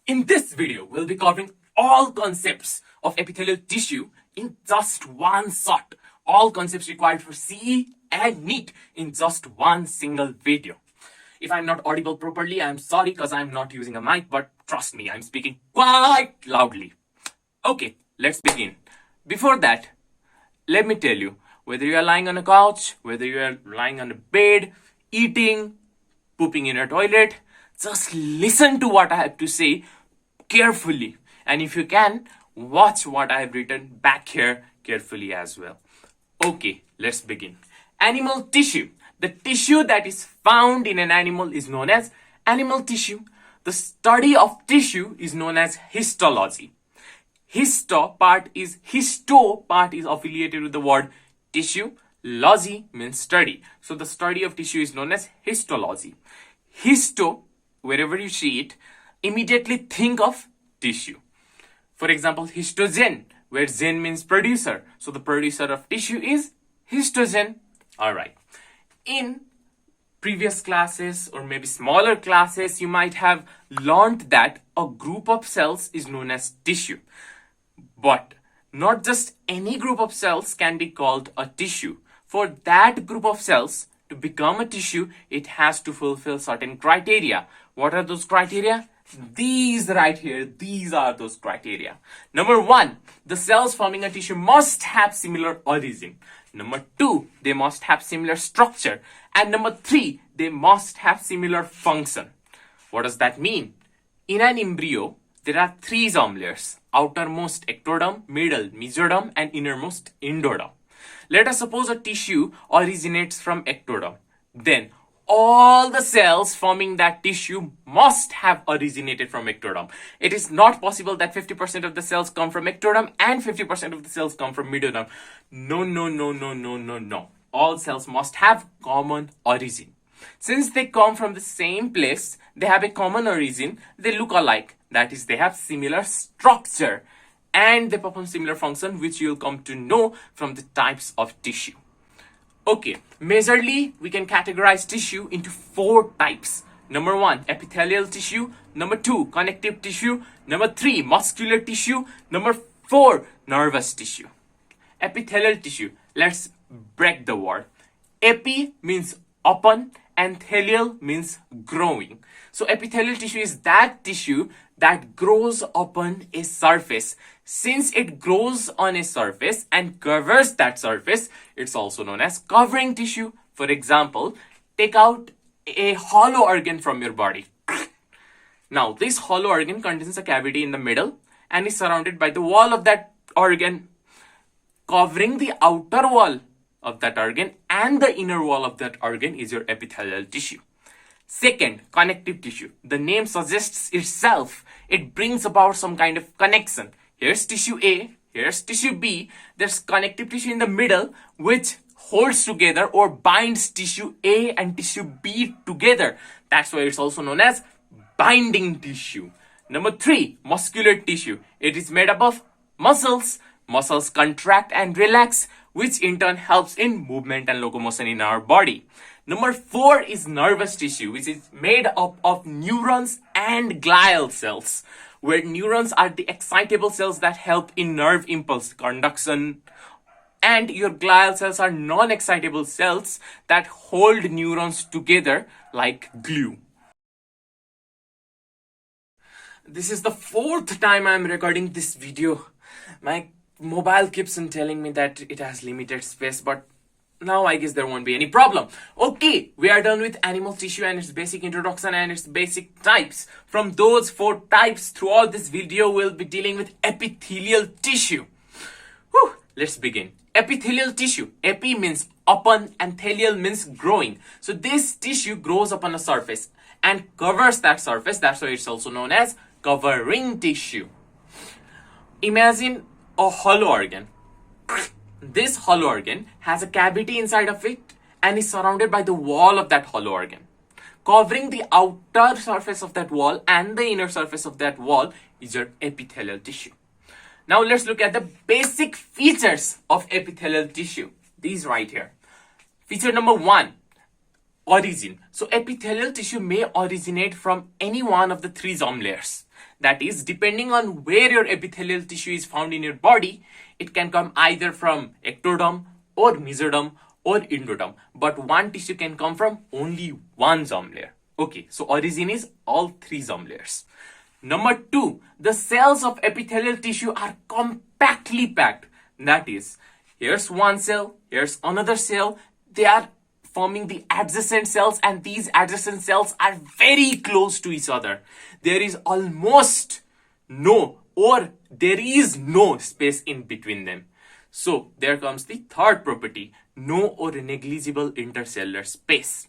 In this video, we'll be covering all concepts of epithelial tissue in just one shot. All concepts required for CE and NEET in just one single video. If I'm not audible properly, I'm sorry because I'm not using a mic, but trust me, I'm speaking quite loudly. Okay, let's begin. Before that, let me tell you, whether you are lying on a couch, whether you are lying on a bed, eating, pooping in a toilet, just listen to what I have to say carefully. And if you can, watch what I have written back here carefully as well. Okay, let's begin. Animal tissue. The tissue that is found in an animal is known as animal tissue. The study of tissue is known as histology. Histo part is affiliated with the word tissue. Logy means study. So the study of tissue is known as histology. Histo, wherever you see it, immediately think of tissue. For example, histogen, where gen means producer. So the producer of tissue is histogen. Alright. In previous classes or maybe smaller classes, you might have learned that a group of cells is known as tissue. But not just any group of cells can be called a tissue. For that group of cells to become a tissue, it has to fulfill certain criteria. What are those criteria? These right here, these are those criteria. Number one, the cells forming a tissue must have similar origin. Number two, they must have similar structure. And number three, they must have similar function. What does that mean? In an embryo, there are three germ layers: outermost ectoderm, middle mesoderm, and innermost endoderm. Let us suppose a tissue originates from ectoderm. Then all the cells forming that tissue must have originated from ectoderm. It is not possible that 50% of the cells come from ectoderm and 50% of the cells come from mesoderm. No. All cells must have common origin. Since they come from the same place, they have a common origin, they look alike. That is, they have similar structure and they perform similar function, which you'll come to know from the types of tissue. Okay, majorly we can categorize tissue into four types. Number one, epithelial tissue. Number two, connective tissue. Number three, muscular tissue. Number four, nervous tissue. Epithelial tissue. Let's break the word. Epi means upon and thelial means growing. So epithelial tissue is that tissue that grows upon a surface. Since it grows on a surface and covers that surface, it's also known as covering tissue. For example, take out a hollow organ from your body. Now, this hollow organ contains a cavity in the middle and is surrounded by the wall of that organ. Covering the outer wall of that organ and the inner wall of that organ is your epithelial tissue. Second, connective tissue. The name suggests itself. It brings about some kind of connection. Here's tissue A, here's tissue B. There's connective tissue in the middle which holds together or binds tissue A and tissue B together. That's why it's also known as binding tissue. Number three, muscular tissue. It is made up of muscles. Muscles contract and relax, which in turn helps in movement and locomotion in our body. Number four is nervous tissue, which is made up of neurons and glial cells, where neurons are the excitable cells that help in nerve impulse conduction, and your glial cells are non-excitable cells that hold neurons together like glue. This is the fourth time I'm recording this video. My mobile keeps on telling me that it has limited space, but now I guess there won't be any problem. Okay, we are done with animal tissue and its basic introduction and its basic types. From those four types, throughout this video, we'll be dealing with epithelial tissue. Let's begin. Epithelial tissue. Epi means upon and thelial means growing. So this tissue grows upon a surface and covers that surface. That's why it's also known as covering tissue. Imagine a hollow organ. This hollow organ has a cavity inside of it and is surrounded by the wall of that hollow organ. Covering the outer surface of that wall and the inner surface of that wall is your epithelial tissue. Now let's look at the basic features of epithelial tissue. These right here. Feature number one, origin. So epithelial tissue may originate from any one of the three germ layers. That is, depending on where your epithelial tissue is found in your body, it can come either from ectoderm or mesoderm or endoderm. But one tissue can come from only one germ layer. Okay, so origin is all three germ layers. Number two, the cells of epithelial tissue are compactly packed. That is, here's one cell, here's another cell. They are forming the adjacent cells, and these adjacent cells are very close to each other. There is almost no, or there is no space in between them. So there comes the third property, no or negligible intercellular space.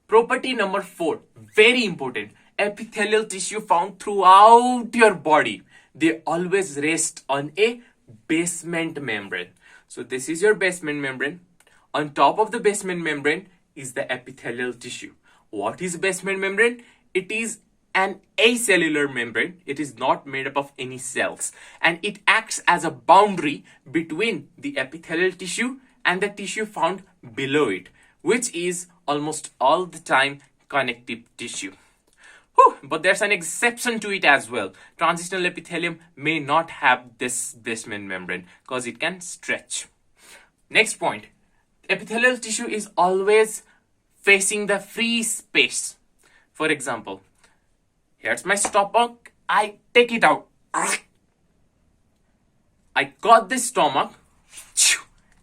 Property number 4, very important. Epithelial tissue found throughout your body, they always rest on a basement membrane. So this is your basement membrane. On top of the basement membrane is the epithelial tissue. What is basement membrane? It is an acellular membrane. It is not made up of any cells, and it acts as a boundary between the epithelial tissue and the tissue found below it, which is almost all the time connective tissue. But there's an exception to it as well. Transitional epithelium may not have this basement membrane because it can stretch. Next point, epithelial tissue is always facing the free space. For example, here's my stomach, I take it out. I got this stomach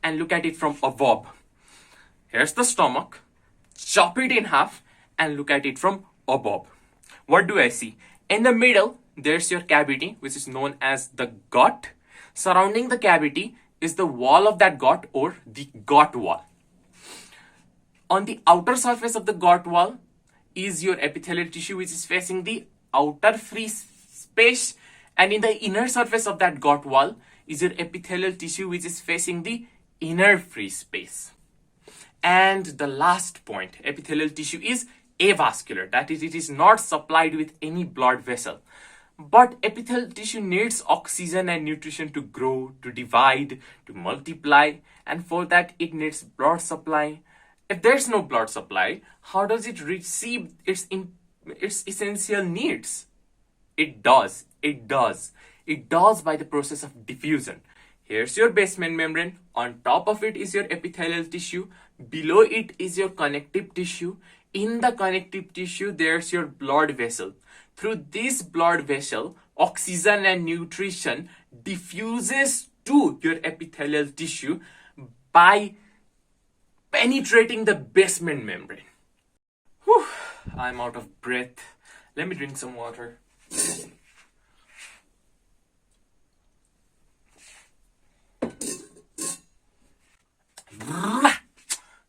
and look at it from above. Here's the stomach, chop it in half and look at it from above. What do I see? In the middle, there's your cavity, which is known as the gut. Surrounding the cavity is the wall of that gut, or the gut wall. On the outer surface of the gut wall is your epithelial tissue, which is facing the outer free space, and in the inner surface of that gut wall is your epithelial tissue, which is facing the inner free space. And the last point, epithelial tissue is avascular. That is, it is not supplied with any blood vessel. But epithelial tissue needs oxygen and nutrition to grow, to divide, to multiply, and for that it needs blood supply. If there's no blood supply, how does it receive its essential needs? It does by the process of diffusion. Here's your basement membrane. On top of it is your epithelial tissue. Below it is your connective tissue. In the connective tissue, there's your blood vessel. Through this blood vessel, oxygen and nutrition diffuses to your epithelial tissue by penetrating the basement membrane. Whew, I'm out of breath. Let me drink some water.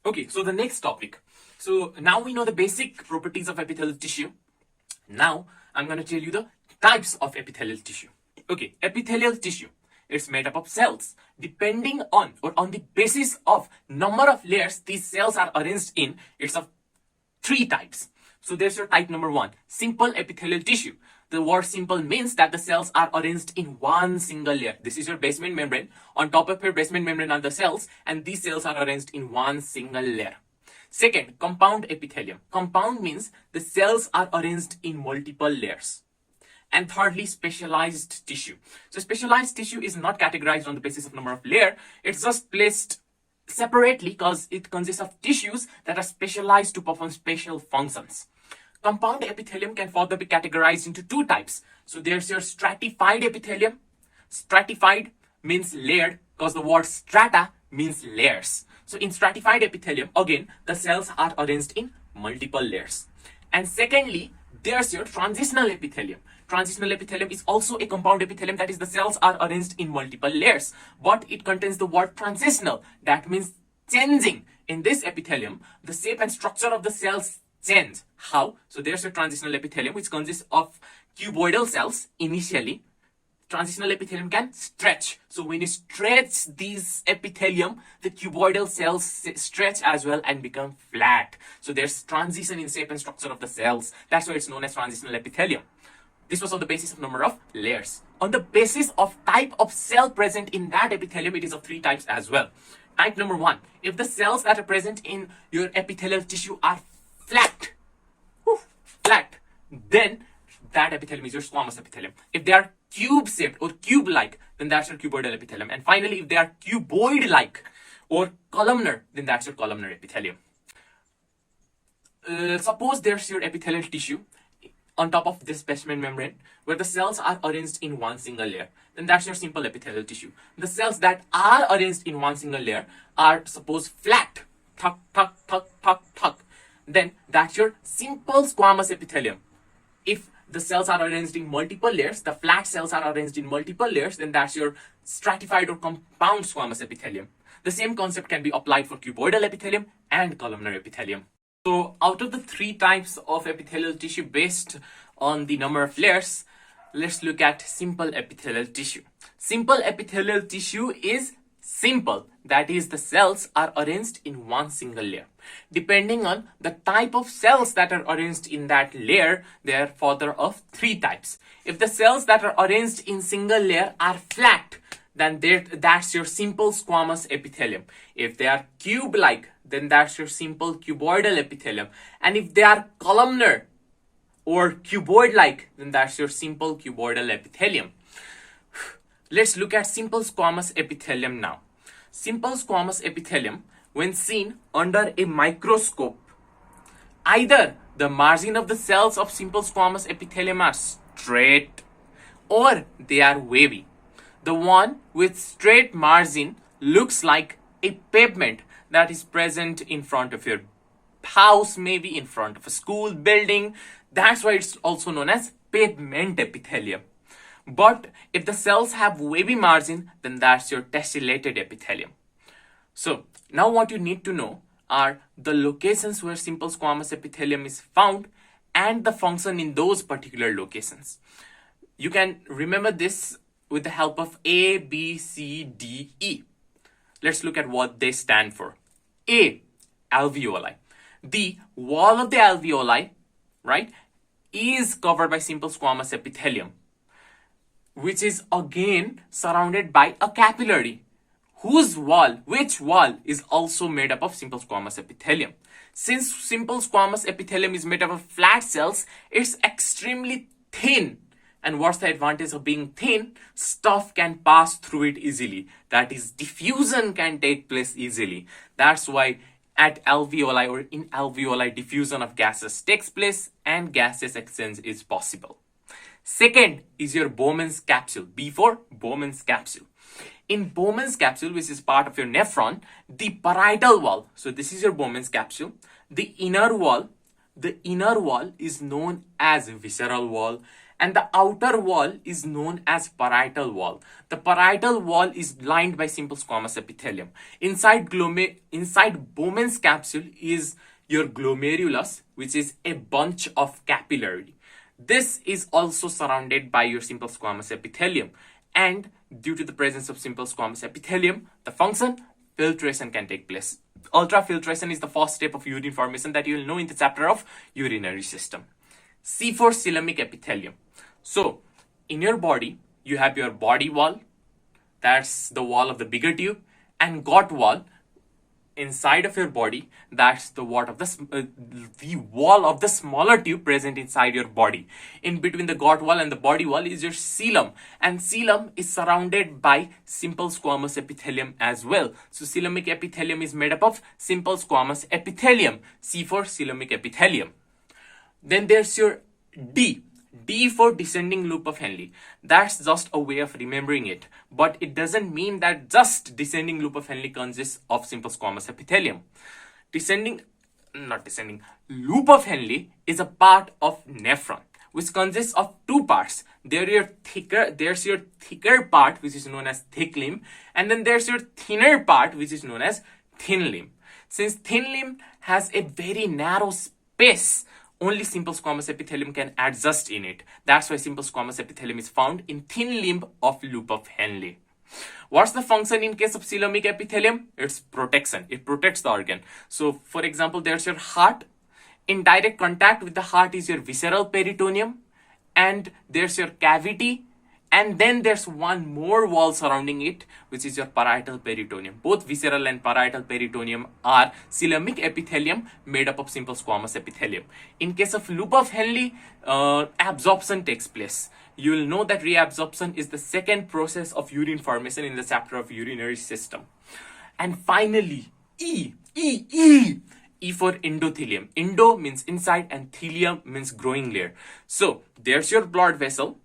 Okay, so the next topic. So now we know the basic properties of epithelial tissue. Now I'm going to tell you the types of epithelial tissue. Okay, epithelial tissue. It's made up of cells. Depending on, or on the basis of number of layers these cells are arranged in, it's of 3 types. So there's your type number 1, simple epithelial tissue. The word simple means that the cells are arranged in one single layer. This is your basement membrane. On top of your basement membrane are the cells, and these cells are arranged in one single layer. Second, compound epithelium. Compound means the cells are arranged in multiple layers. And thirdly, specialized tissue. So specialized tissue is not categorized on the basis of number of layer. It's just placed separately because it consists of tissues that are specialized to perform special functions. Compound epithelium can further be categorized into 2 types. So there's your stratified epithelium. Stratified means layered because the word strata means layers. So in stratified epithelium, again, the cells are arranged in multiple layers. And secondly, there's your transitional epithelium. Transitional epithelium is also a compound epithelium, that is, the cells are arranged in multiple layers, but it contains the word transitional. That means changing. In this epithelium, the shape and structure of the cells change. How? So there's your transitional epithelium, which consists of cuboidal cells initially. Transitional epithelium can stretch. So when you stretch this epithelium, the cuboidal cells stretch as well and become flat. So there's transition in shape and structure of the cells. That's why it's known as transitional epithelium. This was on the basis of number of layers. On the basis of type of cell present in that epithelium, it is of 3 types as well. Type number 1, if the cells that are present in your epithelial tissue are flat, then that epithelium is your squamous epithelium. If they are cube-shaped or cube-like, then that's your cuboidal epithelium. And finally, if they are cuboid-like or columnar, then that's your columnar epithelium. Suppose there's your epithelial tissue on top of this basement membrane where the cells are arranged in one single layer, then that's your simple epithelial tissue. The cells that are arranged in one single layer are suppose flat, tuck, tuck, tuck, tuck, tuck, then that's your simple squamous epithelium. If the cells are arranged in multiple layers, the flat cells are arranged in multiple layers, then that's your stratified or compound squamous epithelium. The same concept can be applied for cuboidal epithelium and columnar epithelium. So out of the three types of epithelial tissue based on the number of layers, let's look at simple epithelial tissue. Simple epithelial tissue is simple, that is the cells are arranged in one single layer. Depending on the type of cells that are arranged in that layer, they are further of three types. If the cells that are arranged in single layer are flat, then that's your simple squamous epithelium. If they are cube-like, then that's your simple cuboidal epithelium. And if they are columnar or cuboid-like, then that's your simple cuboidal epithelium. Let's look at simple squamous epithelium now. Simple squamous epithelium, when seen under a microscope, either the margin of the cells of simple squamous epithelium are straight or they are wavy. The one with straight margin looks like a pavement that is present in front of your house, maybe in front of a school building. That's why it's also known as pavement epithelium. But if the cells have wavy margin, then that's your tessellated epithelium. So now what you need to know are the locations where simple squamous epithelium is found and the function in those particular locations. You can remember this with the help of A, B, C, D, E. Let's look at what they stand for. A, alveoli. The wall of the alveoli, right, is covered by simple squamous epithelium, which is again surrounded by a capillary, which wall is also made up of simple squamous epithelium. Since simple squamous epithelium is made up of flat cells, it's extremely thin. And what's the advantage of being thin? Stuff can pass through it easily. That is, diffusion can take place easily. That's why at alveoli or in alveoli, diffusion of gases takes place and gaseous exchange is possible. Second is your Bowman's capsule. B for Bowman's capsule. In Bowman's capsule, which is part of your nephron, the parietal wall, so this is your Bowman's capsule, the inner wall is known as visceral wall, and the outer wall is known as parietal wall. The parietal wall is lined by simple squamous epithelium. Inside Bowman's capsule is your glomerulus, which is a bunch of capillary. This is also surrounded by your simple squamous epithelium. And due to the presence of simple squamous epithelium, the function filtration can take place. Ultrafiltration is the first step of urine formation that you will know in the chapter of urinary system. C for coelomic epithelium. So, in your body, you have your body wall, that's the wall of the bigger tube, and gut wall. Inside of your body, that's the wall of the smaller tube present inside your body. In between the gut wall and the body wall is your coelom, and coelom is surrounded by simple squamous epithelium as well. So coelomic epithelium is made up of simple squamous epithelium. C for coelomic epithelium. Then there's your D. D for descending loop of Henle. That's just a way of remembering it. But it doesn't mean that just descending loop of Henle consists of simple squamous epithelium. Loop of Henle is a part of nephron, which consists of two parts. There's your thicker part, which is known as thick limb, and then there's your thinner part, which is known as thin limb. Since thin limb has a very narrow space, only simple squamous epithelium can adjust in it. That's why simple squamous epithelium is found in thin limb of loop of Henle. What's the function in case of coelomic epithelium? It's protection. It protects the organ. So, for example, there's your heart. In direct contact with the heart is your visceral peritoneum, and there's your cavity And then there's one more wall surrounding it, which is your parietal peritoneum. Both visceral and parietal peritoneum are coelomic epithelium made up of simple squamous epithelium. In case of loop of Henle, absorption takes place. You will know that reabsorption is the second process of urine formation in the chapter of urinary system. And finally, E for endothelium. Endo means inside and thelium means growing layer. So there's your blood vessel,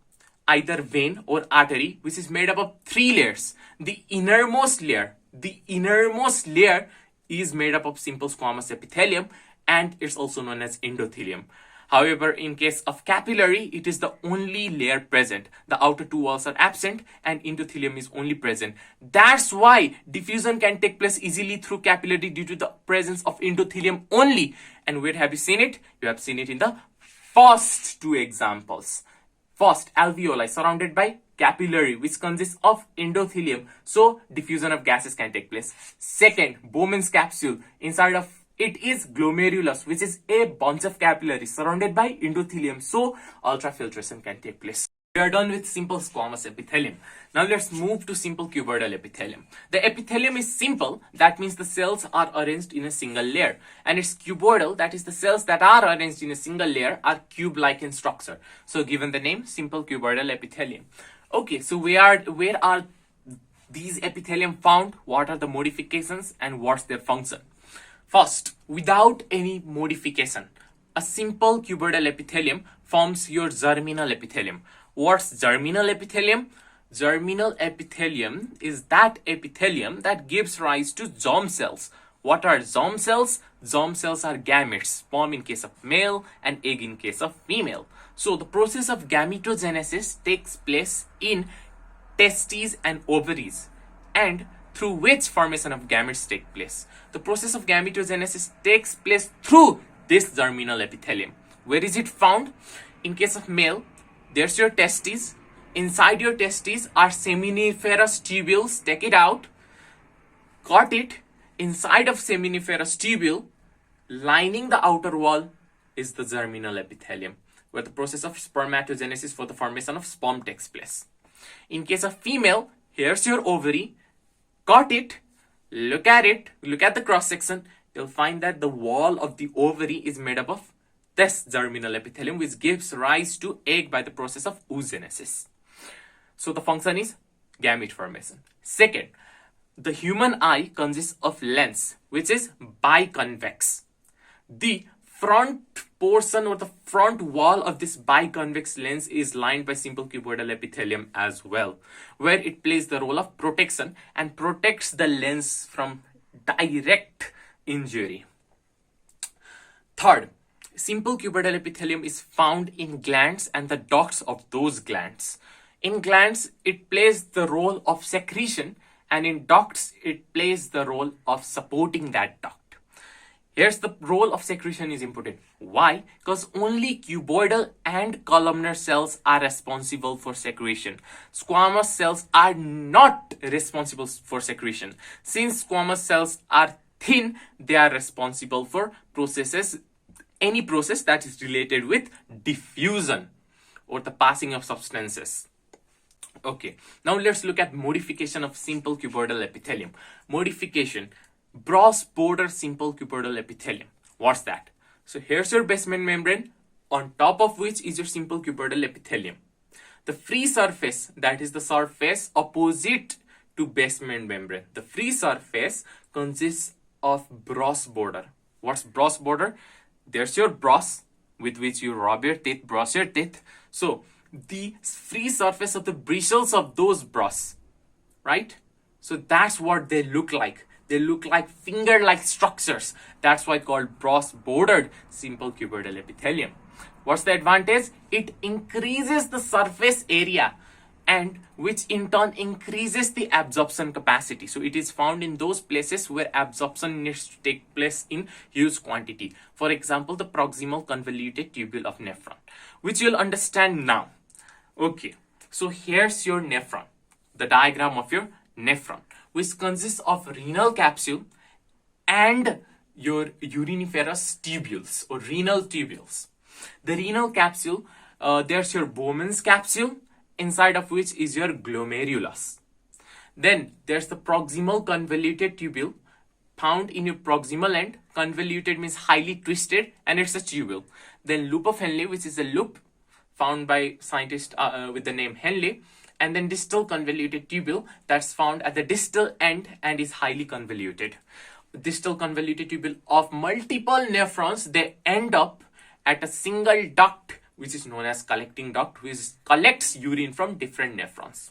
either vein or artery, which is made up of 3 layers. The innermost layer is made up of simple squamous epithelium, and it's also known as endothelium. However, in case of capillary, it is the only layer present. The outer 2 walls are absent and endothelium is only present. That's why diffusion can take place easily through capillary due to the presence of endothelium only. And where have you seen it? You have seen it in the first 2 examples. First, alveoli surrounded by capillary, which consists of endothelium, so diffusion of gases can take place. Second, Bowman's capsule. Inside of it is glomerulus, which is a bunch of capillaries surrounded by endothelium, so ultrafiltration can take place. We are done with simple squamous epithelium. Now let's move to simple cuboidal epithelium. The epithelium is simple, that means the cells are arranged in a single layer. And it's cuboidal, that is the cells that are arranged in a single layer are cube-like in structure. So given the name, simple cuboidal epithelium. Okay, so where are these epithelium found? What are the modifications and what's their function? First, without any modification, a simple cuboidal epithelium forms your germinal epithelium. What's germinal epithelium? Germinal epithelium is that epithelium that gives rise to germ cells. What are germ cells? Germ cells are gametes, sperm in case of male and egg in case of female. So the process of gametogenesis takes place in testes and ovaries, and through which formation of gametes take place. The process of gametogenesis takes place through this germinal epithelium. Where is it found? In case of male, there's your testes. Inside your testes are seminiferous tubules. Take it out. Got it. Inside of seminiferous tubule, lining the outer wall, is the germinal epithelium, where the process of spermatogenesis for the formation of sperm takes place. In case of female, here's your ovary. Got it. Look at it. Look at the cross section. You'll find that the wall of the ovary is made up of this germinal epithelium, which gives rise to egg by the process of oogenesis. So the function is gamete formation. Second, the human eye consists of lens, which is biconvex. The front portion or the front wall of this biconvex lens is lined by simple cuboidal epithelium as well, where it plays the role of protection and protects the lens from direct injury. Third, simple cuboidal epithelium is found in glands and the ducts of those glands. In glands, it plays the role of secretion, and in ducts, it plays the role of supporting that duct. Here's the role of secretion is important. Why? Because only cuboidal and columnar cells are responsible for secretion. Squamous cells are not responsible for secretion. Since squamous cells are thin, they are responsible for any process that is related with diffusion or the passing of substances. Okay, now let's look at modification of simple cuboidal epithelium. Modification, broad border simple cuboidal epithelium. What's that? So here's your basement membrane, on top of which is your simple cuboidal epithelium. The free surface, that is the surface opposite to basement membrane. The free surface consists of broad border. What's broad border? There's your brush with which you rub your teeth, brush your teeth. So the free surface of the bristles of those brushes, right? So that's what they look like. They look like finger-like structures. That's why it's called broad-bordered simple cuboidal epithelium. What's the advantage? It increases the surface area, and which in turn increases the absorption capacity. So it is found in those places where absorption needs to take place in huge quantity. For example, the proximal convoluted tubule of nephron, which you'll understand now. Okay, so here's your nephron, the diagram of your nephron, which consists of renal capsule and your uriniferous tubules or renal tubules. The renal capsule, there's your Bowman's capsule inside of which is your glomerulus. Then there's the proximal convoluted tubule found in your proximal end. Convoluted means highly twisted, and it's a tubule. Then loop of Henle, which is a loop found by scientists with the name Henle. And then distal convoluted tubule that's found at the distal end and is highly convoluted. Distal convoluted tubule of multiple nephrons, they end up at a single duct, which is known as collecting duct, which collects urine from different nephrons.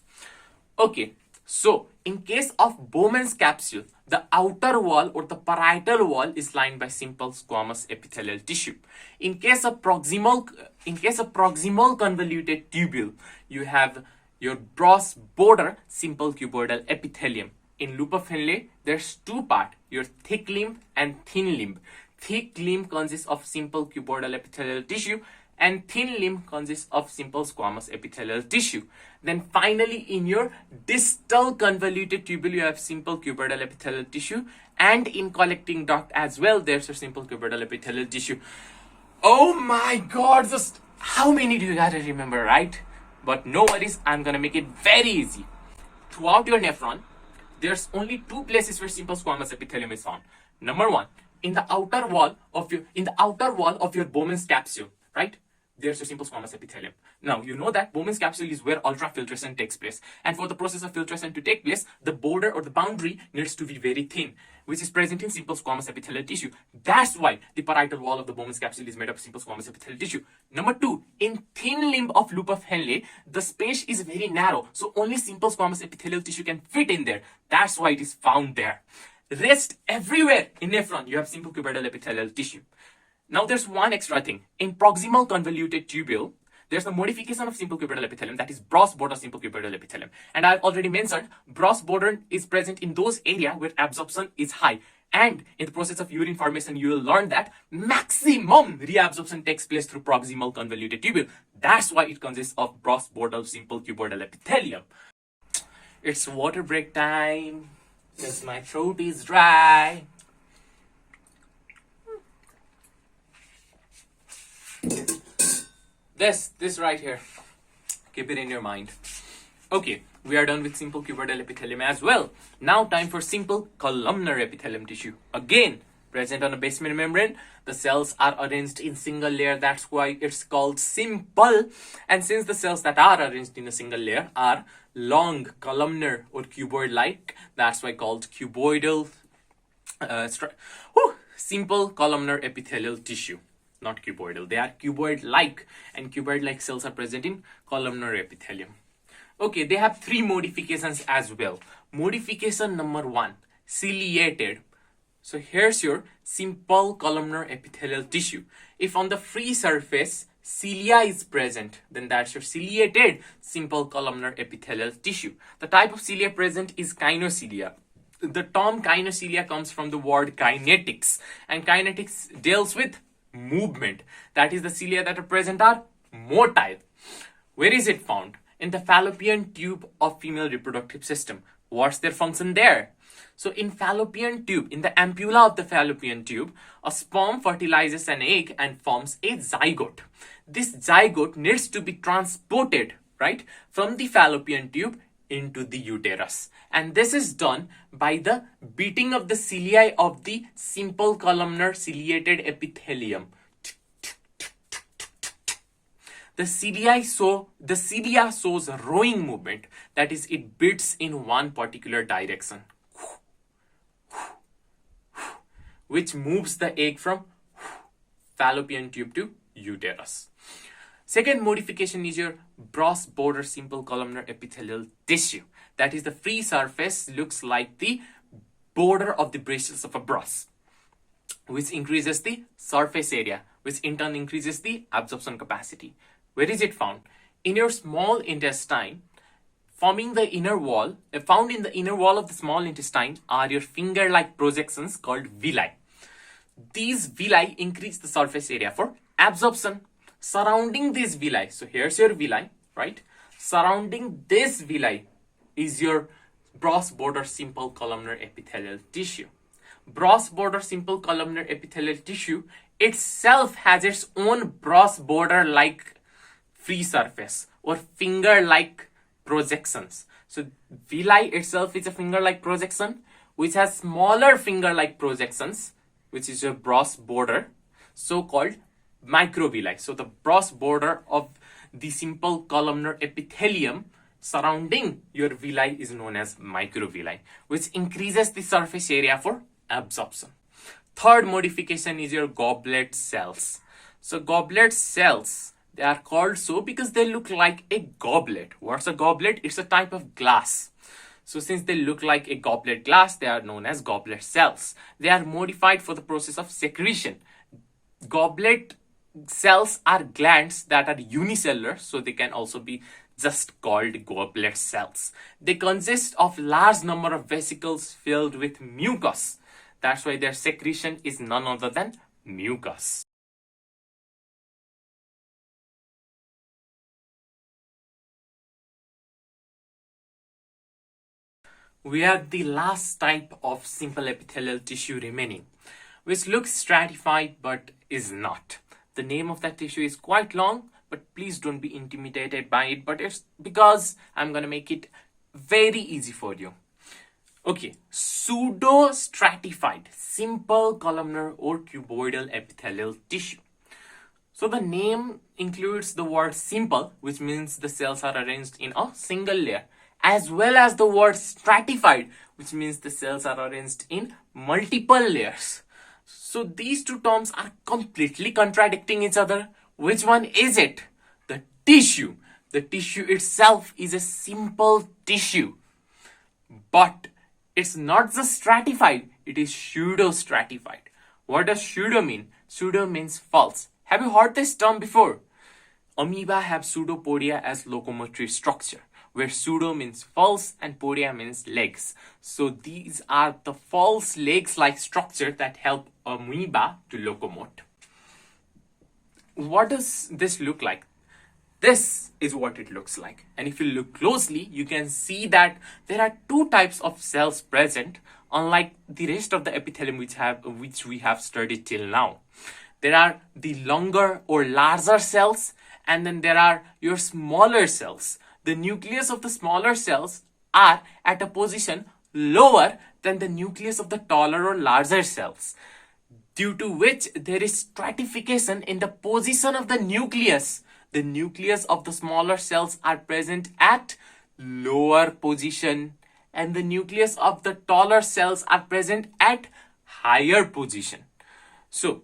Okay, so in case of Bowman's capsule, the outer wall or the parietal wall is lined by simple squamous epithelial tissue. In case of proximal convoluted tubule, you have your broad border simple cuboidal epithelium. In loop of Henle, there's two parts, your thick limb and thin limb. Thick limb consists of simple cuboidal epithelial tissue, and thin limb consists of simple squamous epithelial tissue. Then finally, in your distal convoluted tubule, you have simple cuboidal epithelial tissue, and in collecting duct as well, there's a simple cuboidal epithelial tissue. Oh my god, just how many do you gotta remember, right? But no worries, I'm gonna make it very easy. Throughout your nephron, there's only two places where simple squamous epithelium is found. Number one, in the outer wall of your Bowman's capsule, right? There's your simple squamous epithelium. Now, you know that Bowman's capsule is where ultrafiltration takes place. And for the process of filtration to take place, the border or the boundary needs to be very thin, which is present in simple squamous epithelial tissue. That's why the parietal wall of the Bowman's capsule is made of simple squamous epithelial tissue. Number two, in thin limb of loop of Henle, the space is very narrow, so only simple squamous epithelial tissue can fit in there. That's why it is found there. Rest everywhere in nephron, you have simple cuboidal epithelial tissue. Now there's one extra thing. In proximal convoluted tubule, there's the modification of simple cuboidal epithelium, that is broad border simple cuboidal epithelium. And I've already mentioned broad border is present in those areas where absorption is high. And in the process of urine formation, you will learn that maximum reabsorption takes place through proximal convoluted tubule. That's why it consists of broad border simple cuboidal epithelium. It's water break time because my throat is dry. This right here, keep it in your mind. Okay, we are done with simple cuboidal epithelium as well. Now time for simple columnar epithelium tissue. Again, present on a basement membrane. The cells are arranged in single layer. That's why it's called simple. And since the cells that are arranged in a single layer are long, columnar or cuboid-like, that's why called cuboidal. Simple columnar epithelial tissue. Not cuboidal. They are cuboid-like, and cuboid-like cells are present in columnar epithelium. Okay, they have three modifications as well. Modification number one, ciliated. So here's your simple columnar epithelial tissue. If on the free surface cilia is present, then that's your ciliated simple columnar epithelial tissue. The type of cilia present is kinocilia. The term kinocilia comes from the word kinetics, and kinetics deals with movement. That is, the cilia that are present are motile. Where is it found? In the fallopian tube of female reproductive system. What's their function there? So in fallopian tube, in the ampulla of the fallopian tube, a sperm fertilizes an egg and forms a zygote. This zygote needs to be transported, right, from the fallopian tube into the uterus. And this is done by the beating of the cilia of the simple columnar ciliated epithelium. The cilia shows a rowing movement, that is, it beats in one particular direction, which moves the egg from fallopian tube to uterus. Second modification is your broad border simple columnar epithelial tissue. That is, the free surface looks like the border of the bristles of a brush, which increases the surface area, which in turn increases the absorption capacity. Where is it found? In your small intestine, forming the inner wall, found in the inner wall of the small intestine are your finger-like projections called villi. These villi increase the surface area for absorption. Surrounding these villi, so here's your villi, right? Surrounding this villi is your broad border simple columnar epithelial tissue. Broad border simple columnar epithelial tissue itself has its own broad border like free surface. or finger-like projections. So villi itself is a finger-like projection which has smaller finger-like projections, which is your broad border, so-called microvilli. So the broad border of the simple columnar epithelium surrounding your villi is known as microvilli, which increases the surface area for absorption. Third modification is your goblet cells. So goblet cells, they are called so because they look like a goblet. What's a goblet? It's a type of glass. So since they look like a goblet glass, they are known as goblet cells. They are modified for the process of secretion. Goblet cells are glands that are unicellular, so they can also be just called goblet cells. They consist of large number of vesicles filled with mucus. That's why their secretion is none other than mucus. We have the last type of simple epithelial tissue remaining, which looks stratified but is not. The name of that tissue is quite long, but please don't be intimidated by it, but it's because I'm going to make it very easy for you. Okay, pseudostratified, simple columnar or cuboidal epithelial tissue. So the name includes the word simple, which means the cells are arranged in a single layer, as well as the word stratified, which means the cells are arranged in multiple layers. So these two terms are completely contradicting each other. Which one is it? The tissue. The tissue itself is a simple tissue. But it's not just stratified, it is pseudostratified. What does pseudo mean? Pseudo means false. Have you heard this term before? Amoeba have pseudopodia as locomotory structure, where pseudo means false and podia means legs. So these are the false legs-like structure that help amoeba to locomote. What does this look like? This is what it looks like. And if you look closely, you can see that there are two types of cells present, unlike the rest of the epithelium which we have studied till now. There are the longer or larger cells, and then there are your smaller cells. The nucleus of the smaller cells are at a position lower than the nucleus of the taller or larger cells, due to which there is stratification in the position of the nucleus. The nucleus of the smaller cells are present at lower position, and the nucleus of the taller cells are present at higher position. So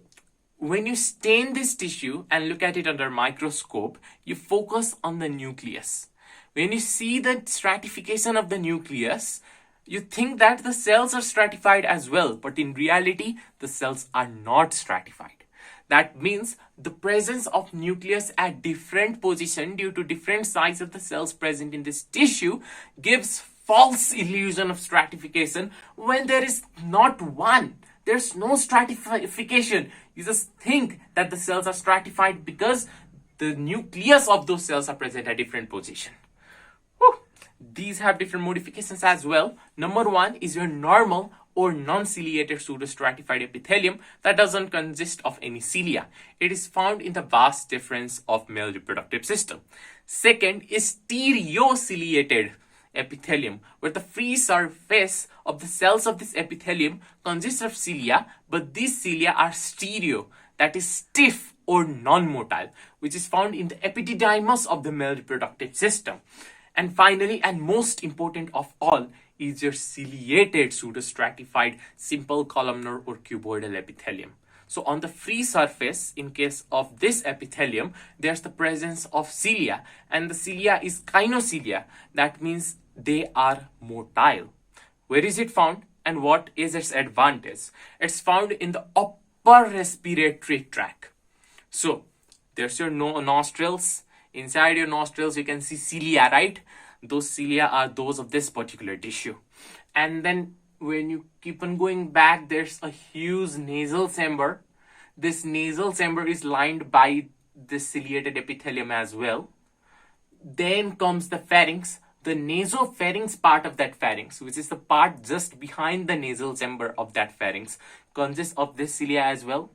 when you stain this tissue and look at it under microscope, you focus on the nucleus. When you see the stratification of the nucleus, you think that the cells are stratified as well, but in reality, the cells are not stratified. That means the presence of nucleus at different position due to different size of the cells present in this tissue gives false illusion of stratification when there is not one. There's no stratification. You just think that the cells are stratified because the nucleus of those cells are present at different position. These have different modifications as well. Number one is your normal or non-ciliated pseudostratified epithelium that doesn't consist of any cilia. It is found in the vas deferens of male reproductive system. Second is stereociliated epithelium, where the free surface of the cells of this epithelium consists of cilia, but these cilia are stereo, that is stiff or non-motile, which is found in the epididymis of the male reproductive system. And finally, and most important of all, is your ciliated pseudostratified simple columnar or cuboidal epithelium. So on the free surface, in case of this epithelium, there's the presence of cilia, and the cilia is kinocilia. That means they are motile. Where is it found and what is its advantage? It's found in the upper respiratory tract. So there's your nostrils. Inside your nostrils, you can see cilia, right? Those cilia are those of this particular tissue. And then when you keep on going back, there's a huge nasal chamber. This nasal chamber is lined by this ciliated epithelium as well. Then comes the pharynx. The nasopharynx part of that pharynx, which is the part just behind the nasal chamber of that pharynx, consists of this cilia as well.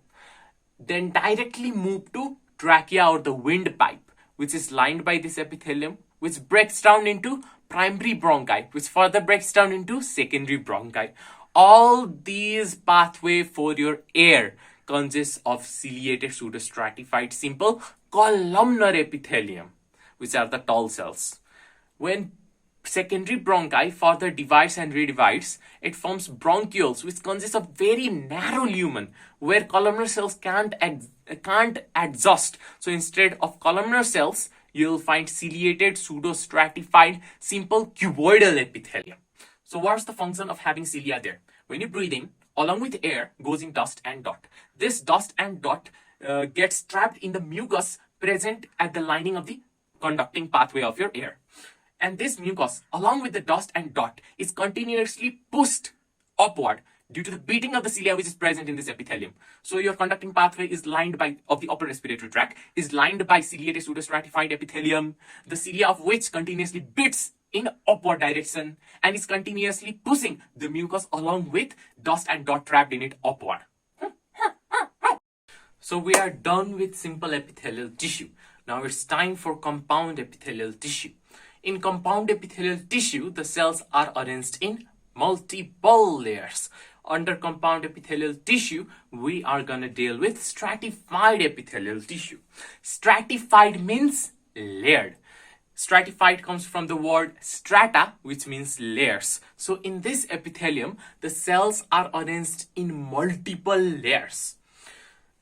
Then directly move to trachea or the windpipe, which is lined by this epithelium, which breaks down into primary bronchi, which further breaks down into secondary bronchi. All these pathway for your air consists of ciliated pseudostratified simple columnar epithelium, which are the tall cells. When secondary bronchi further divides and redivides, it forms bronchioles, which consist of very narrow lumen where columnar cells can't adjust. So instead of columnar cells, you'll find ciliated pseudostratified simple cuboidal epithelium. So what's the function of having cilia there? When you breathe in, along with air goes in dust and dot. This dust and dot gets trapped in the mucus present at the lining of the conducting pathway of your air. And this mucus, along with the dust and dot, is continuously pushed upward due to the beating of the cilia which is present in this epithelium. So your conducting pathway is lined by, of the upper respiratory tract, is lined by ciliated pseudostratified epithelium, the cilia of which continuously beats in upward direction and is continuously pushing the mucus along with dust and dot trapped in it upward. So we are done with simple epithelial tissue. Now it's time for compound epithelial tissue. In compound epithelial tissue, the cells are arranged in multiple layers. Under compound epithelial tissue, we are going to deal with stratified epithelial tissue. Stratified means layered. Stratified comes from the word strata, which means layers. So in this epithelium, the cells are arranged in multiple layers.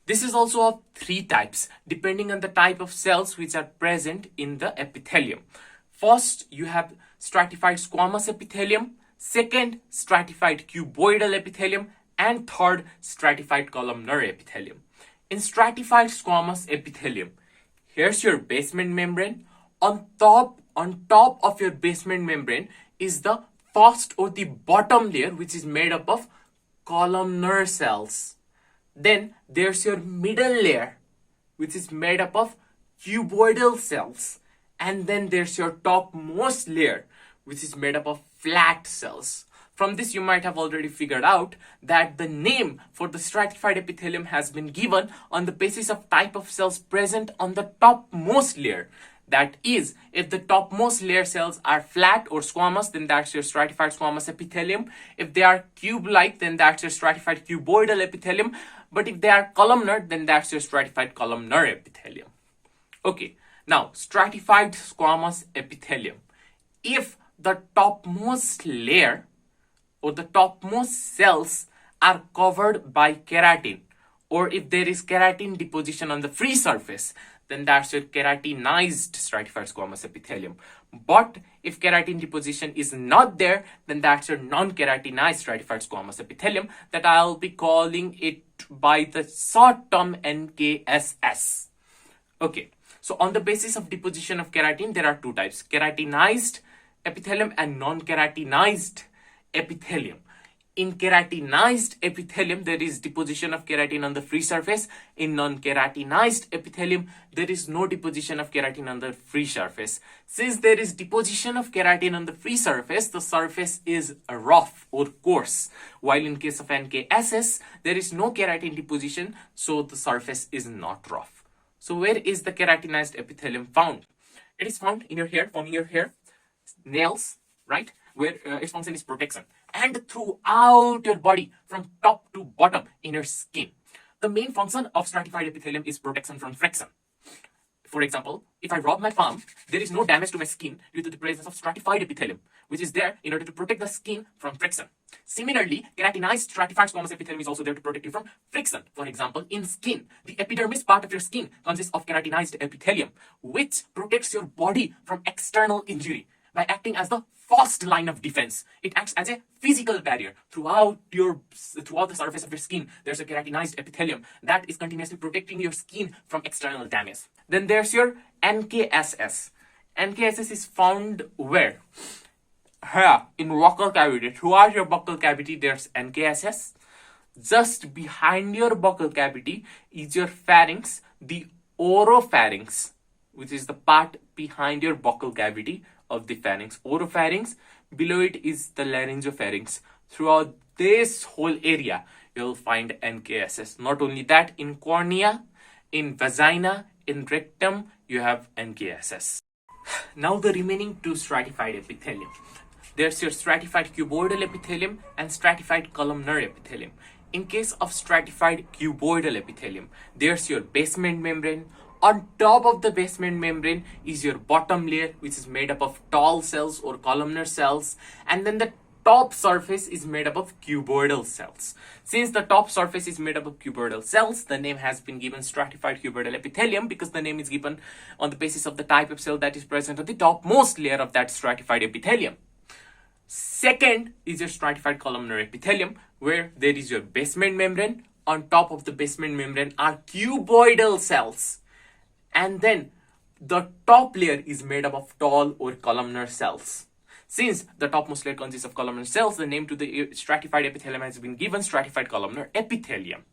This is also of three types, depending on the type of cells which are present in the epithelium. First, you have stratified squamous epithelium. Second, stratified cuboidal epithelium. And third, stratified columnar epithelium. In stratified squamous epithelium, here's your basement membrane. On top of your basement membrane is the first or the bottom layer, which is made up of columnar cells. Then there's your middle layer, which is made up of cuboidal cells. And then there's your topmost layer, which is made up of flat cells. From this, you might have already figured out that the name for the stratified epithelium has been given on the basis of type of cells present on the topmost layer. That is, if the topmost layer cells are flat or squamous, then that's your stratified squamous epithelium. If they are cube-like, then that's your stratified cuboidal epithelium. But if they are columnar, then that's your stratified columnar epithelium. Okay, now stratified squamous epithelium. If the topmost layer or the topmost cells are covered by keratin, or if there is keratin deposition on the free surface, then that's your keratinized stratified squamous epithelium. But if keratin deposition is not there, then that's your non-keratinized stratified squamous epithelium that I'll be calling it by the short term NKSS. Okay, so on the basis of deposition of keratin, there are two types: keratinized epithelium and non-keratinized epithelium. In keratinized epithelium, there is deposition of keratin on the free surface. In non-keratinized epithelium, there is no deposition of keratin on the free surface. Since there is deposition of keratin on the free surface, the surface is rough or coarse. While in case of NKSS, there is no keratin deposition, so the surface is not rough. So where is the keratinized epithelium found? It is found in your hair, forming your hair, nails, right? Where its function is protection, and throughout your body from top to bottom in your skin. The main function of stratified epithelium is protection from friction. For example, if I rub my palm, there is no damage to my skin due to the presence of stratified epithelium, which is there in order to protect the skin from friction. Similarly, keratinized stratified squamous epithelium is also there to protect you from friction. For example, in skin, the epidermis part of your skin consists of keratinized epithelium, which protects your body from external injury by acting as the first line of defense. It acts as a physical barrier throughout the surface of your skin. There's a keratinized epithelium that is continuously protecting your skin from external damage. Then there's your NKSS. NKSS is found where? Here, in buccal cavity. Throughout your buccal cavity, there's NKSS. Just behind your buccal cavity is your pharynx, the oropharynx, which is the part behind your buccal cavity of the pharynx. Oropharynx. Below it is the laryngopharynx. Throughout this whole area, you'll find NKSS. Not only that, in cornea, in vagina, In rectum, you have NKSS. Now the remaining two stratified epithelium. There's your stratified cuboidal epithelium and stratified columnar epithelium. In case of stratified cuboidal epithelium, there's your basement membrane. On top of the basement membrane is your bottom layer, which is made up of tall cells or columnar cells, and then the top surface is made up of cuboidal cells. Since the top surface is made up of cuboidal cells, the name has been given stratified cuboidal epithelium because the name is given on the basis of the type of cell that is present on the topmost layer of that stratified epithelium. Second is your stratified columnar epithelium, where there is your basement membrane. On top of the basement membrane are cuboidal cells, and then the top layer is made up of tall or columnar cells. Since the topmost layer consists of columnar cells, the name to the stratified epithelium has been given stratified columnar epithelium.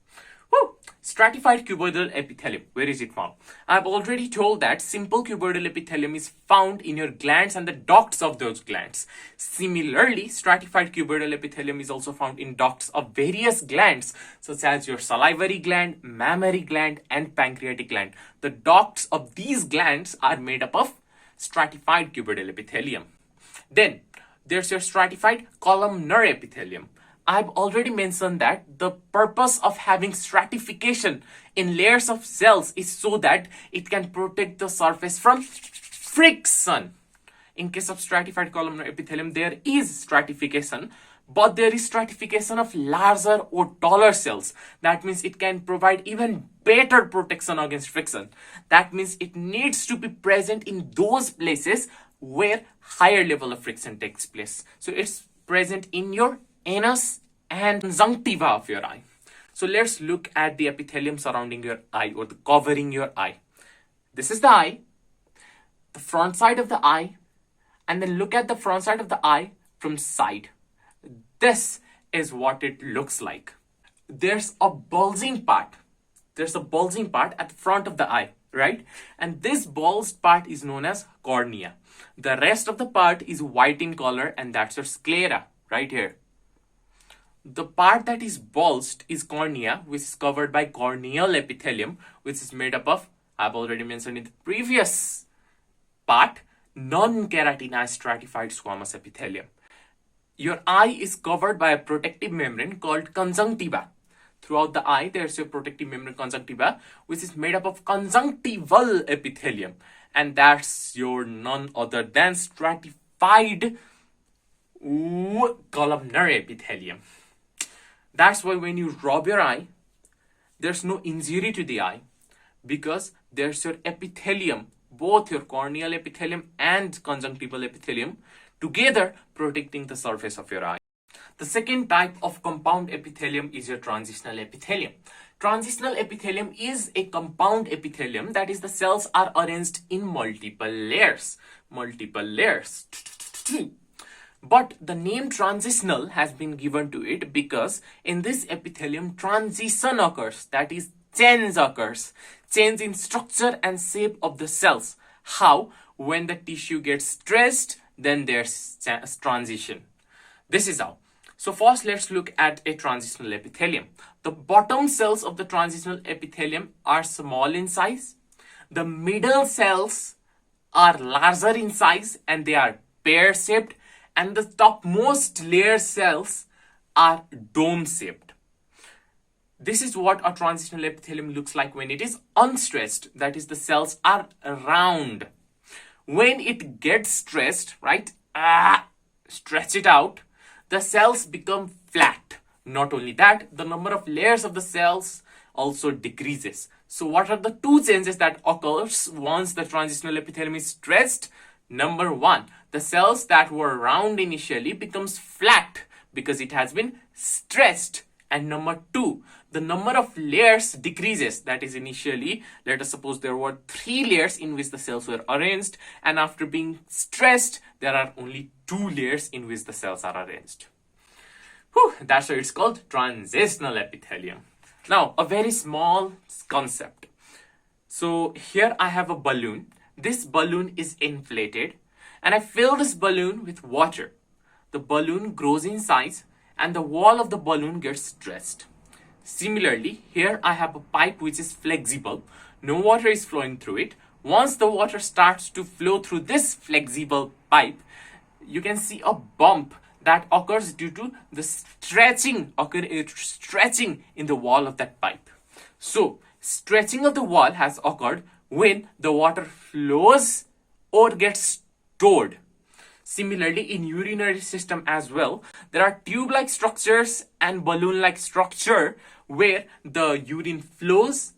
Woo! Stratified cuboidal epithelium. Where is it found? I've already told that simple cuboidal epithelium is found in your glands and the ducts of those glands. Similarly, stratified cuboidal epithelium is also found in ducts of various glands, such as your salivary gland, mammary gland, and pancreatic gland. The ducts of these glands are made up of stratified cuboidal epithelium. Then, there's your stratified columnar epithelium. I've already mentioned that the purpose of having stratification in layers of cells is so that it can protect the surface from friction. In case of stratified columnar epithelium, there is stratification, but there is stratification of larger or taller cells. That means it can provide even better protection against friction. That means it needs to be present in those places where higher level of friction takes place. So it's present in your anus and conjunctiva of your eye. So let's look at the epithelium surrounding your eye, or the covering your eye. This is the eye, the front side of the eye, and then look at the front side of the eye from side. This is what it looks like. There's a bulging part. There's a bulging part at the front of the eye, right? And this bulged part is known as cornea. The rest of the part is white in color, and that's your sclera right here. The part that is bulged is cornea, which is covered by corneal epithelium, which is made up of, I've already mentioned in the previous part, non-keratinized stratified squamous epithelium. Your eye is covered by a protective membrane called conjunctiva. Throughout the eye, there's your protective membrane conjunctiva, which is made up of conjunctival epithelium. And that's your none other than stratified columnar epithelium. That's why when you rub your eye, there's no injury to the eye, because there's your epithelium, both your corneal epithelium and conjunctival epithelium, together protecting the surface of your eye. The second type of compound epithelium is your transitional epithelium. Transitional epithelium is a compound epithelium, that is, the cells are arranged in multiple layers. But the name transitional has been given to it because in this epithelium transition occurs, that is, change occurs. Change in structure and shape of the cells. How? When the tissue gets stressed, then there's transition. This is how. So first let's look at a transitional epithelium. The bottom cells of the transitional epithelium are small in size. The middle cells are larger in size and they are pear-shaped. And the topmost layer cells are dome-shaped. This is what a transitional epithelium looks like when it is unstressed. That is, the cells are round. When it gets stressed, right, stretch it out, the cells become flat. Not only that, the number of layers of the cells also decreases. So what are the two changes that occurs once the transitional epithelium is stressed? Number one, the cells that were round initially becomes flat because it has been stressed. And number two, the number of layers decreases. That is, initially, let us suppose there were 3 layers in which the cells were arranged, and after being stressed, there are only 2 layers in which the cells are arranged. Whew, that's why it's called transitional epithelium. Now, a very small concept. So here I have a balloon. This balloon is inflated, and I fill this balloon with water. The balloon grows in size, and the wall of the balloon gets stressed. Similarly, here I have a pipe which is flexible. no water is flowing through it. Once the water starts to flow through this flexible pipe, you can see a bump that occurs due to the stretching in the wall of that pipe. So, stretching of the wall has occurred when the water flows or gets stored. Similarly, in urinary system as well, there are tube-like structures and balloon-like structure where the urine flows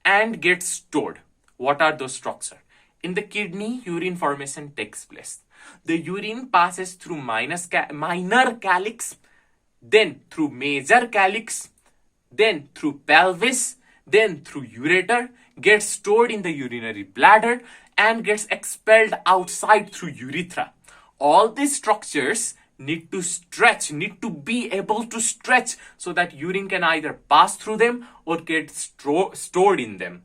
and gets stored. What are those structures? In the kidney, urine formation takes place. The urine passes through minor calyx, then through major calyx, then through pelvis, then through ureter, gets stored in the urinary bladder, and gets expelled outside through urethra. All these structures need to be able to stretch so that urine can either pass through them or get stored in them.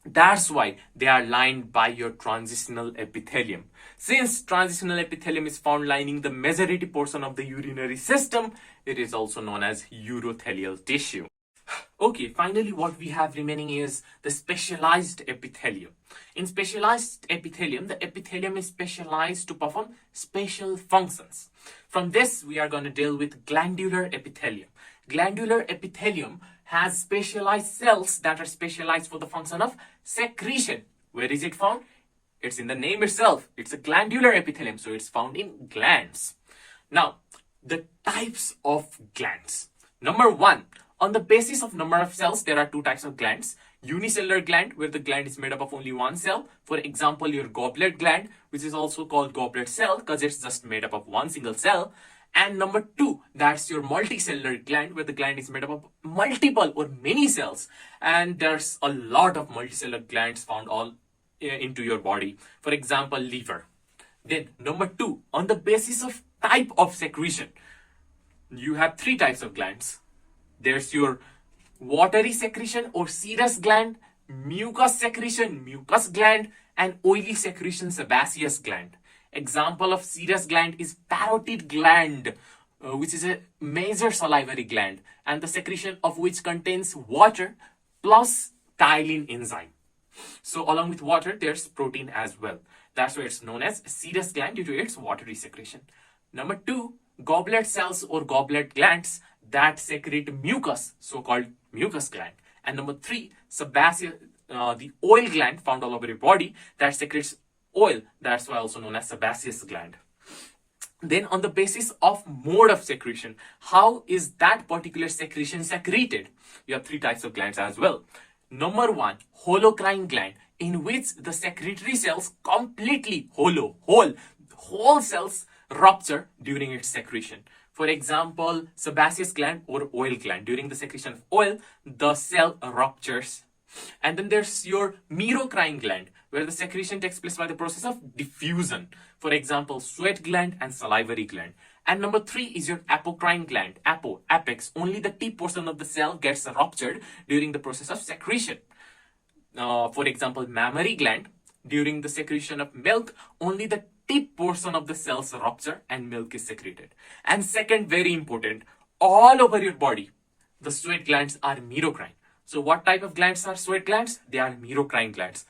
That's why they are lined by your transitional epithelium. Since transitional epithelium is found lining the majority portion of the urinary system, it is also known as urothelial tissue. Okay, finally what we have remaining is the specialized epithelium. In specialized epithelium, the epithelium is specialized to perform special functions. From this, we are going to deal with glandular epithelium. Glandular epithelium has specialized cells that are specialized for the function of secretion. Where is it found? It's in the name itself. It's a glandular epithelium, so it's found in glands. Now, the types of glands. Number one, on the basis of number of cells, there are two types of glands. Unicellular gland, where the gland is made up of only one cell. For example, your goblet gland, which is also called goblet cell because it's just made up of one single cell. And number two, that's your multicellular gland, where the gland is made up of multiple or many cells. And there's a lot of multicellular glands found all into your body. For example, liver. Then number two, on the basis of type of secretion, you have three types of glands. There's your watery secretion or serous gland, mucus secretion, mucus gland, and oily secretion, sebaceous gland. Example of serous gland is parotid gland, which is a major salivary gland, and the secretion of which contains water plus chyline enzyme. So along with water, there's protein as well. That's why it's known as serous gland due to its watery secretion. Number two, goblet cells or goblet glands that secrete mucus, so-called mucus gland. And number three, sebaceous, the oil gland found all over your body that secretes oil. That's why also known as sebaceous gland. Then on the basis of mode of secretion, how is that particular secretion secreted? You have three types of glands as well. Number one, holocrine gland, in which the secretory cells completely whole cells rupture during its secretion. For example, sebaceous gland or oil gland. During the secretion of oil, the cell ruptures. And then there's your merocrine gland, where the secretion takes place by the process of diffusion. For example, sweat gland and salivary gland. And number three is your apocrine gland, apex. Only the tip portion of the cell gets ruptured during the process of secretion. For example, mammary gland, during the secretion of milk, only the tip portion of the cells rupture and milk is secreted. And second, very important, all over your body, the sweat glands are merocrine. So what type of glands are sweat glands? They are merocrine glands.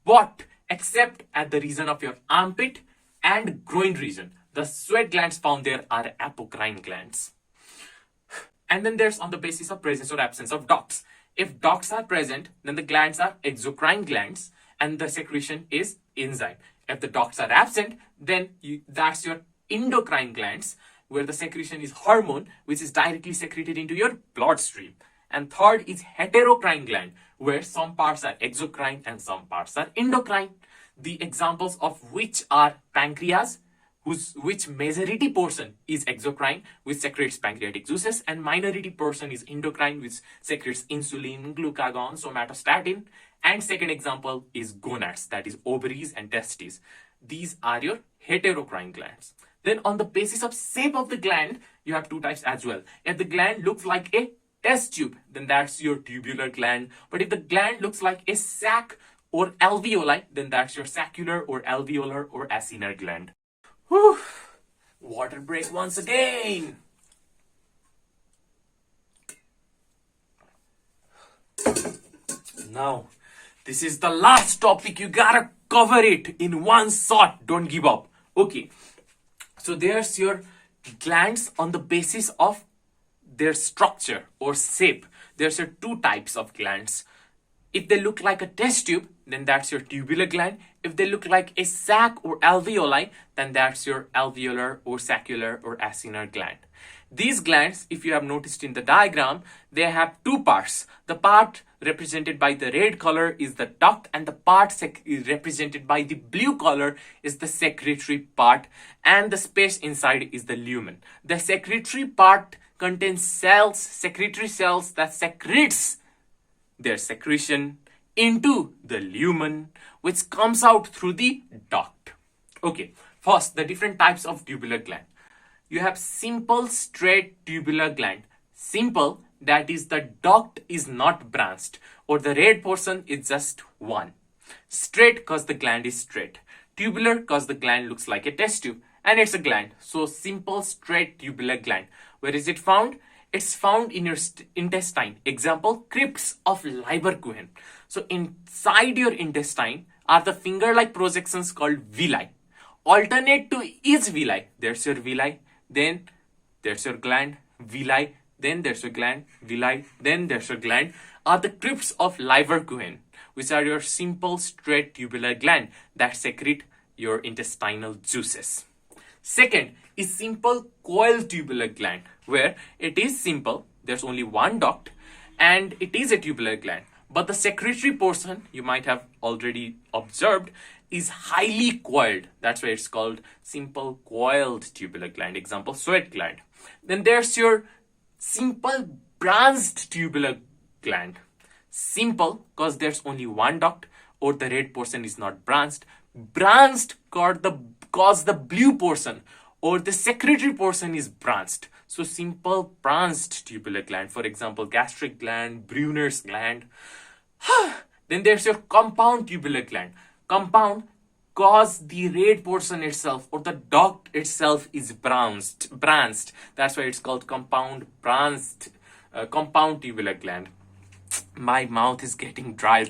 But except at the region of your armpit and groin region, the sweat glands found there are apocrine glands. And then there's on the basis of presence or absence of ducts. If ducts are present, then the glands are exocrine glands and the secretion is enzyme. If the ducts are absent, then that's your endocrine glands, where the secretion is hormone, which is directly secreted into your bloodstream. And third is heterocrine gland, where some parts are exocrine and some parts are endocrine. The examples of which are pancreas, which majority portion is exocrine, which secretes pancreatic juices, and minority portion is endocrine, which secretes insulin, glucagon, somatostatin. And second example is gonads, that is ovaries and testes. These are your heterocrine glands. Then on the basis of shape of the gland, you have two types as well. If the gland looks like a test tube, then that's your tubular gland. But if the gland looks like a sac or alveoli, then that's your saccular or alveolar or acinar gland. Whew. Water break once again. Now, This is the last topic. You gotta cover it in one shot. Don't give up. Okay. So there's your glands on the basis of their structure or shape. There's your two types of glands. If they look like a test tube, then that's your tubular gland. If they look like a sac or alveoli, then that's your alveolar or saccular or acinar gland. These glands, if you have noticed in the diagram, they have two parts. The part represented by the red color is the duct, and the part represented by the blue color is the secretory part, and the space inside is the lumen. The secretory part contains cells, secretory cells that secretes their secretion into the lumen, which comes out through the duct. Okay, first, the different types of tubular gland. You have simple straight tubular gland. Simple, that is the duct is not branched, or the red portion is just one. Straight because the gland is straight. Tubular because the gland looks like a test tube and it's a gland. So simple straight tubular gland. Where is it found? It's found in your intestine. Example, crypts of Leberkuchen. So inside your intestine are the finger-like projections called villi. Alternate to each villi, there's your villi, then there's your gland, villi, then there's your gland, villi, then there's your gland, are the crypts of Leberkuchen, which are your simple straight tubular gland that secrete your intestinal juices. Second is simple coiled tubular gland, where it is simple, there's only one duct, and it is a tubular gland. But the secretory portion, you might have already observed, is highly coiled. That's why it's called simple coiled tubular gland. Example, sweat gland. Then there's your simple branched tubular gland. Simple because there's only one duct, or the red portion is not branched. Branched because the blue portion or the secretory portion is branched. So simple branched tubular gland, for example, gastric gland, Brunner's gland. Then there's your compound tubular gland. Compound because the red portion itself or the duct itself is branched. That's why it's called compound tubular gland. My mouth is getting dry.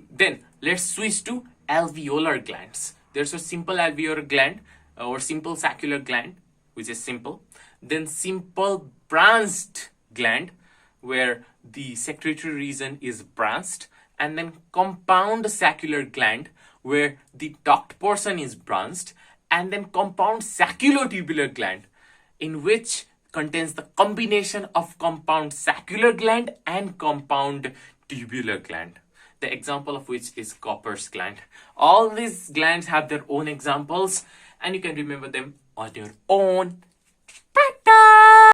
Then let's switch to alveolar glands. There's a simple alveolar gland or simple saccular gland, which is simple. Then simple branched gland, where the secretory region is branched. And then compound saccular gland, where the duct portion is branched. And then compound sacculotubular gland, in which contains the combination of compound saccular gland and compound tubular gland. The example of which is Copper's gland. All these glands have their own examples, and you can remember them on your own.